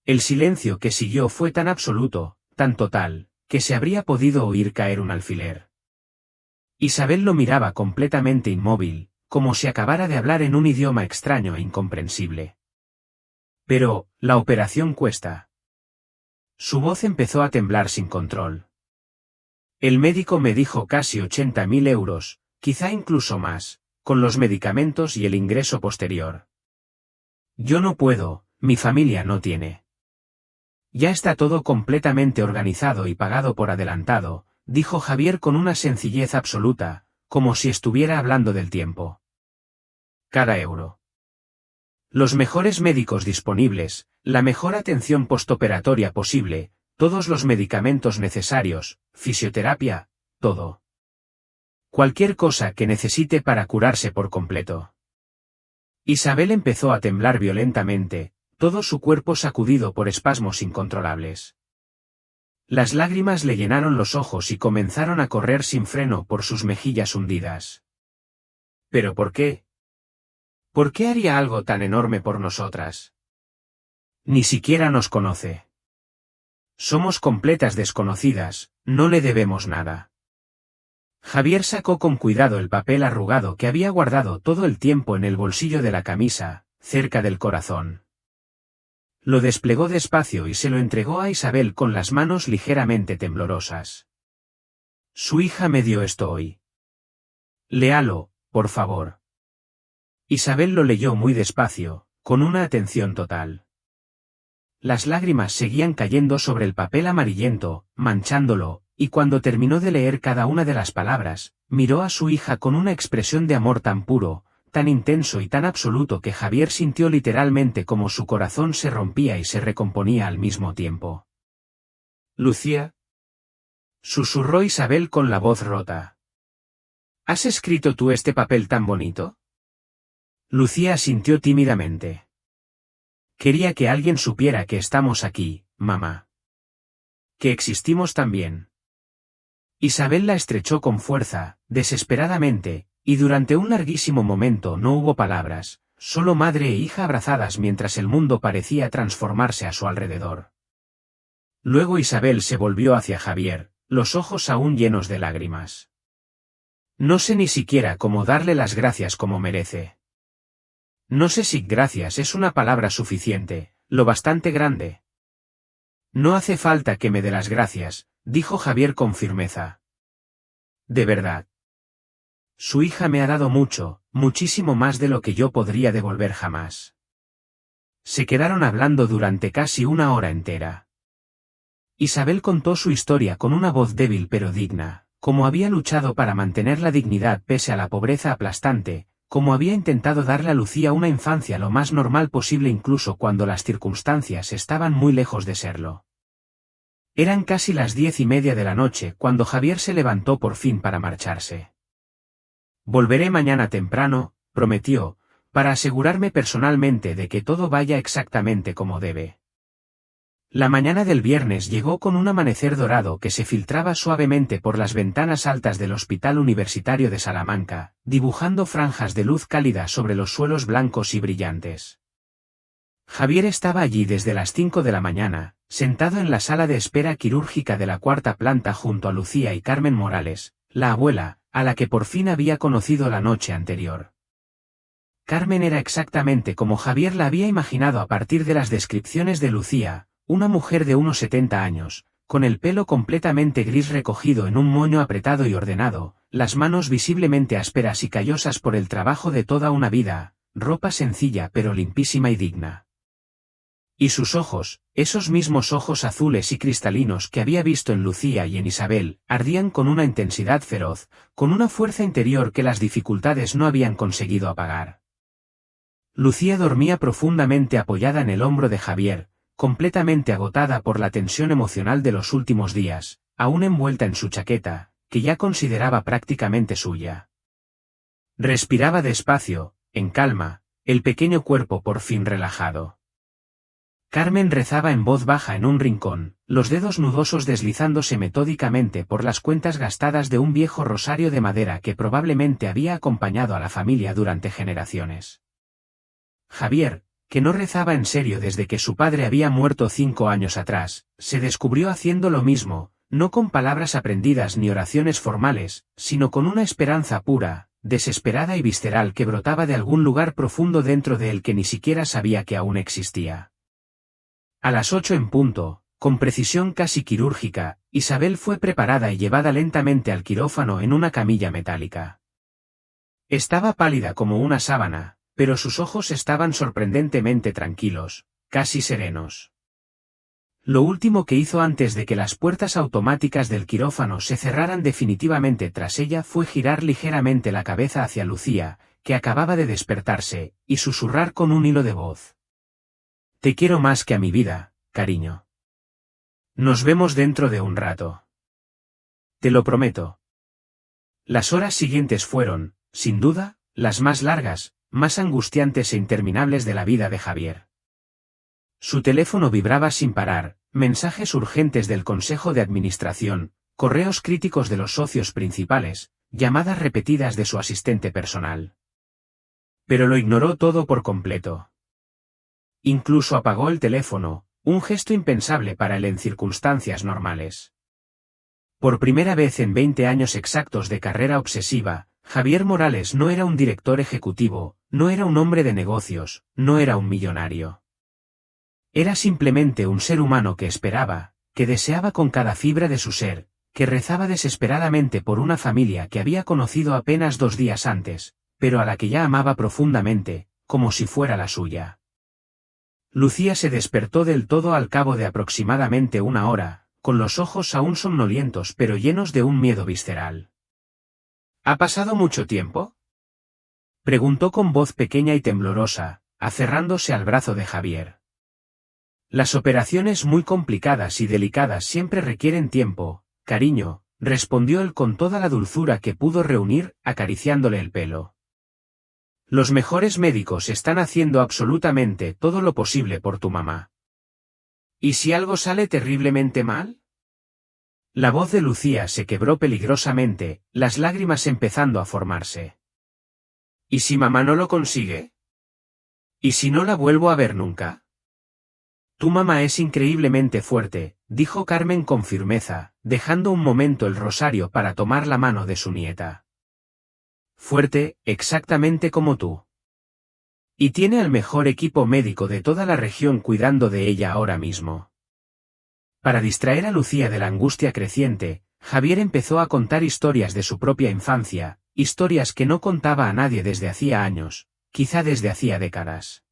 El silencio que siguió fue tan absoluto, tan total, que se habría podido oír caer un alfiler. Isabel lo miraba completamente inmóvil, como si acabara de hablar en un idioma extraño e incomprensible. Pero, la operación cuesta. Su voz empezó a temblar sin control. El médico me dijo casi 80.000 euros, quizá incluso más, con los medicamentos y el ingreso posterior. Yo no puedo, mi familia no tiene. Ya está todo completamente organizado y pagado por adelantado, dijo Javier con una sencillez absoluta, como si estuviera hablando del tiempo. Cada euro. Los mejores médicos disponibles, la mejor atención postoperatoria posible, todos los medicamentos necesarios, fisioterapia, todo. Cualquier cosa que necesite para curarse por completo. Isabel empezó a temblar violentamente, todo su cuerpo sacudido por espasmos incontrolables. Las lágrimas le llenaron los ojos y comenzaron a correr sin freno por sus mejillas hundidas. ¿Pero por qué? ¿Por qué haría algo tan enorme por nosotras? Ni siquiera nos conoce. Somos completas desconocidas, no le debemos nada. Javier sacó con cuidado el papel arrugado que había guardado todo el tiempo en el bolsillo de la camisa, cerca del corazón. Lo desplegó despacio y se lo entregó a Isabel con las manos ligeramente temblorosas. Su hija me dio esto hoy. Léalo, por favor. Isabel lo leyó muy despacio, con una atención total. Las lágrimas seguían cayendo sobre el papel amarillento, manchándolo, y cuando terminó de leer cada una de las palabras, miró a su hija con una expresión de amor tan puro, tan intenso y tan absoluto que Javier sintió literalmente como su corazón se rompía y se recomponía al mismo tiempo. «Lucía», susurró Isabel con la voz rota. «¿Has escrito tú este papel tan bonito?» Lucía asintió tímidamente. «Quería que alguien supiera que estamos aquí, mamá. Que existimos también». Isabel la estrechó con fuerza, desesperadamente, y durante un larguísimo momento no hubo palabras, solo madre e hija abrazadas mientras el mundo parecía transformarse a su alrededor. Luego Isabel se volvió hacia Javier, los ojos aún llenos de lágrimas. «No sé ni siquiera cómo darle las gracias como merece. No sé si gracias es una palabra suficiente, lo bastante grande». «No hace falta que me dé las gracias», dijo Javier con firmeza. «De verdad. Su hija me ha dado mucho, muchísimo más de lo que yo podría devolver jamás». Se quedaron hablando durante casi una hora entera. Isabel contó su historia con una voz débil pero digna, como había luchado para mantener la dignidad pese a la pobreza aplastante, como había intentado darle a Lucía una infancia lo más normal posible incluso cuando las circunstancias estaban muy lejos de serlo. Eran casi las 10:30 de la noche cuando Javier se levantó por fin para marcharse. «Volveré mañana temprano», prometió, «para asegurarme personalmente de que todo vaya exactamente como debe». La mañana del viernes llegó con un amanecer dorado que se filtraba suavemente por las ventanas altas del Hospital Universitario de Salamanca, dibujando franjas de luz cálida sobre los suelos blancos y brillantes. Javier estaba allí desde las 5 de la mañana, sentado en la sala de espera quirúrgica de la cuarta planta junto a Lucía y Carmen Morales, la abuela, a la que por fin había conocido la noche anterior. Carmen era exactamente como Javier la había imaginado a partir de las descripciones de Lucía, una mujer de unos 70 años, con el pelo completamente gris recogido en un moño apretado y ordenado, las manos visiblemente ásperas y callosas por el trabajo de toda una vida, ropa sencilla pero limpísima y digna. Y sus ojos, esos mismos ojos azules y cristalinos que había visto en Lucía y en Isabel, ardían con una intensidad feroz, con una fuerza interior que las dificultades no habían conseguido apagar. Lucía dormía profundamente apoyada en el hombro de Javier, completamente agotada por la tensión emocional de los últimos días, aún envuelta en su chaqueta, que ya consideraba prácticamente suya. Respiraba despacio, en calma, el pequeño cuerpo por fin relajado. Carmen rezaba en voz baja en un rincón, los dedos nudosos deslizándose metódicamente por las cuentas gastadas de un viejo rosario de madera que probablemente había acompañado a la familia durante generaciones. Javier, que no rezaba en serio desde que su padre había muerto 5 años atrás, se descubrió haciendo lo mismo, no con palabras aprendidas ni oraciones formales, sino con una esperanza pura, desesperada y visceral que brotaba de algún lugar profundo dentro de él que ni siquiera sabía que aún existía. A las 8 en punto, con precisión casi quirúrgica, Isabel fue preparada y llevada lentamente al quirófano en una camilla metálica. Estaba pálida como una sábana, pero sus ojos estaban sorprendentemente tranquilos, casi serenos. Lo último que hizo antes de que las puertas automáticas del quirófano se cerraran definitivamente tras ella fue girar ligeramente la cabeza hacia Lucía, que acababa de despertarse, y susurrar con un hilo de voz. Te quiero más que a mi vida, cariño. Nos vemos dentro de un rato. Te lo prometo. Las horas siguientes fueron, sin duda, las más largas, más angustiantes e interminables de la vida de Javier. Su teléfono vibraba sin parar, mensajes urgentes del Consejo de Administración, correos críticos de los socios principales, llamadas repetidas de su asistente personal. Pero lo ignoró todo por completo. Incluso apagó el teléfono, un gesto impensable para él en circunstancias normales. Por primera vez en 20 años exactos de carrera obsesiva, Javier Morales no era un director ejecutivo, no era un hombre de negocios, no era un millonario. Era simplemente un ser humano que esperaba, que deseaba con cada fibra de su ser, que rezaba desesperadamente por una familia que había conocido apenas 2 días antes, pero a la que ya amaba profundamente, como si fuera la suya. Lucía se despertó del todo al cabo de aproximadamente 1 hora, con los ojos aún somnolientos pero llenos de un miedo visceral. ¿Ha pasado mucho tiempo?, preguntó con voz pequeña y temblorosa, aferrándose al brazo de Javier. Las operaciones muy complicadas y delicadas siempre requieren tiempo, cariño, respondió él con toda la dulzura que pudo reunir, acariciándole el pelo. Los mejores médicos están haciendo absolutamente todo lo posible por tu mamá. ¿Y si algo sale terriblemente mal? La voz de Lucía se quebró peligrosamente, las lágrimas empezando a formarse. ¿Y si mamá no lo consigue? ¿Y si no la vuelvo a ver nunca? Tu mamá es increíblemente fuerte, dijo Carmen con firmeza, dejando un momento el rosario para tomar la mano de su nieta. Fuerte, exactamente como tú. Y tiene al mejor equipo médico de toda la región cuidando de ella ahora mismo. Para distraer a Lucía de la angustia creciente, Javier empezó a contar historias de su propia infancia, historias que no contaba a nadie desde hacía años, quizá desde hacía décadas.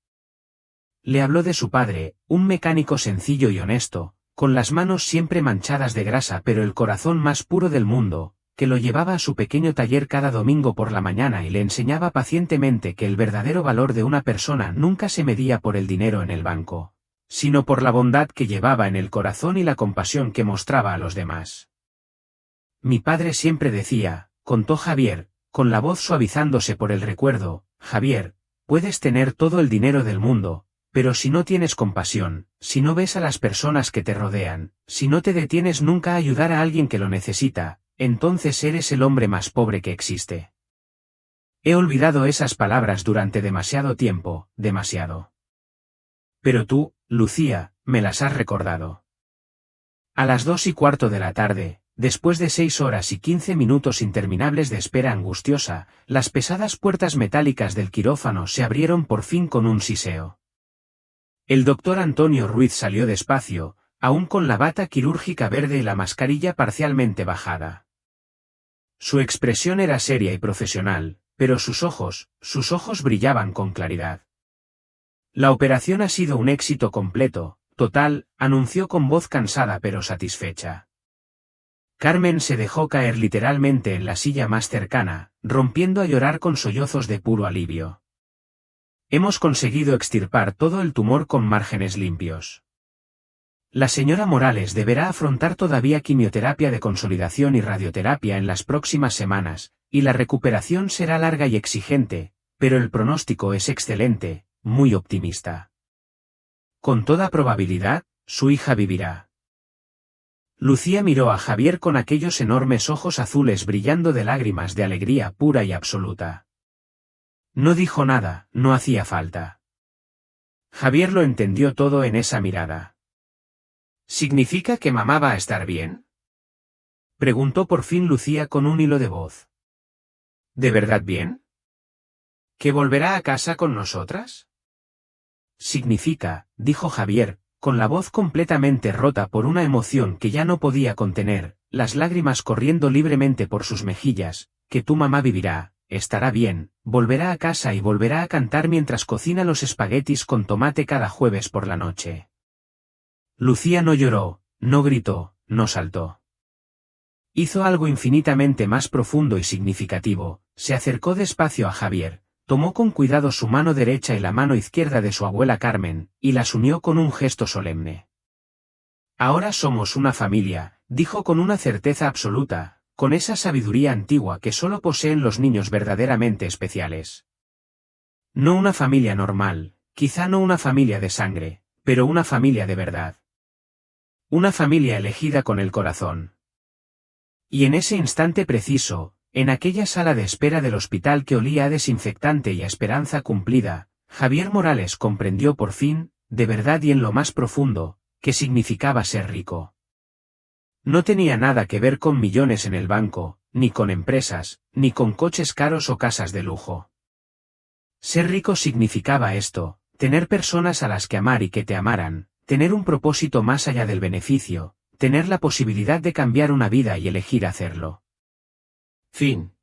Le habló de su padre, un mecánico sencillo y honesto, con las manos siempre manchadas de grasa pero el corazón más puro del mundo, que lo llevaba a su pequeño taller cada domingo por la mañana y le enseñaba pacientemente que el verdadero valor de una persona nunca se medía por el dinero en el banco, sino por la bondad que llevaba en el corazón y la compasión que mostraba a los demás. Mi padre siempre decía, contó Javier, con la voz suavizándose por el recuerdo, Javier, puedes tener todo el dinero del mundo, pero si no tienes compasión, si no ves a las personas que te rodean, si no te detienes nunca a ayudar a alguien que lo necesita, entonces eres el hombre más pobre que existe. He olvidado esas palabras durante demasiado tiempo, demasiado. Pero tú, Lucía, me las has recordado. A las 2:15 de la tarde, después de 6 horas y 15 minutos interminables de espera angustiosa, las pesadas puertas metálicas del quirófano se abrieron por fin con un siseo. El doctor Antonio Ruiz salió despacio, aún con la bata quirúrgica verde y la mascarilla parcialmente bajada. Su expresión era seria y profesional, pero sus ojos brillaban con claridad. La operación ha sido un éxito completo, total, anunció con voz cansada pero satisfecha. Carmen se dejó caer literalmente en la silla más cercana, rompiendo a llorar con sollozos de puro alivio. Hemos conseguido extirpar todo el tumor con márgenes limpios. La señora Morales deberá afrontar todavía quimioterapia de consolidación y radioterapia en las próximas semanas, y la recuperación será larga y exigente, pero el pronóstico es excelente, muy optimista. Con toda probabilidad, su hija vivirá. Lucía miró a Javier con aquellos enormes ojos azules brillando de lágrimas de alegría pura y absoluta. No dijo nada, no hacía falta. Javier lo entendió todo en esa mirada. ¿Significa que mamá va a estar bien?, preguntó por fin Lucía con un hilo de voz. ¿De verdad bien? ¿Que volverá a casa con nosotras? Significa, dijo Javier, con la voz completamente rota por una emoción que ya no podía contener, las lágrimas corriendo libremente por sus mejillas, que tu mamá vivirá, estará bien, volverá a casa y volverá a cantar mientras cocina los espaguetis con tomate cada jueves por la noche. Lucía no lloró, no gritó, no saltó. Hizo algo infinitamente más profundo y significativo, se acercó despacio a Javier, tomó con cuidado su mano derecha y la mano izquierda de su abuela Carmen, y las unió con un gesto solemne. Ahora somos una familia, dijo con una certeza absoluta, con esa sabiduría antigua que solo poseen los niños verdaderamente especiales. No una familia normal, quizá no una familia de sangre, pero una familia de verdad. Una familia elegida con el corazón. Y en ese instante preciso, en aquella sala de espera del hospital que olía a desinfectante y a esperanza cumplida, Javier Morales comprendió por fin, de verdad y en lo más profundo, qué significaba ser rico. No tenía nada que ver con millones en el banco, ni con empresas, ni con coches caros o casas de lujo. Ser rico significaba esto, tener personas a las que amar y que te amaran, tener un propósito más allá del beneficio, tener la posibilidad de cambiar una vida y elegir hacerlo. Fin.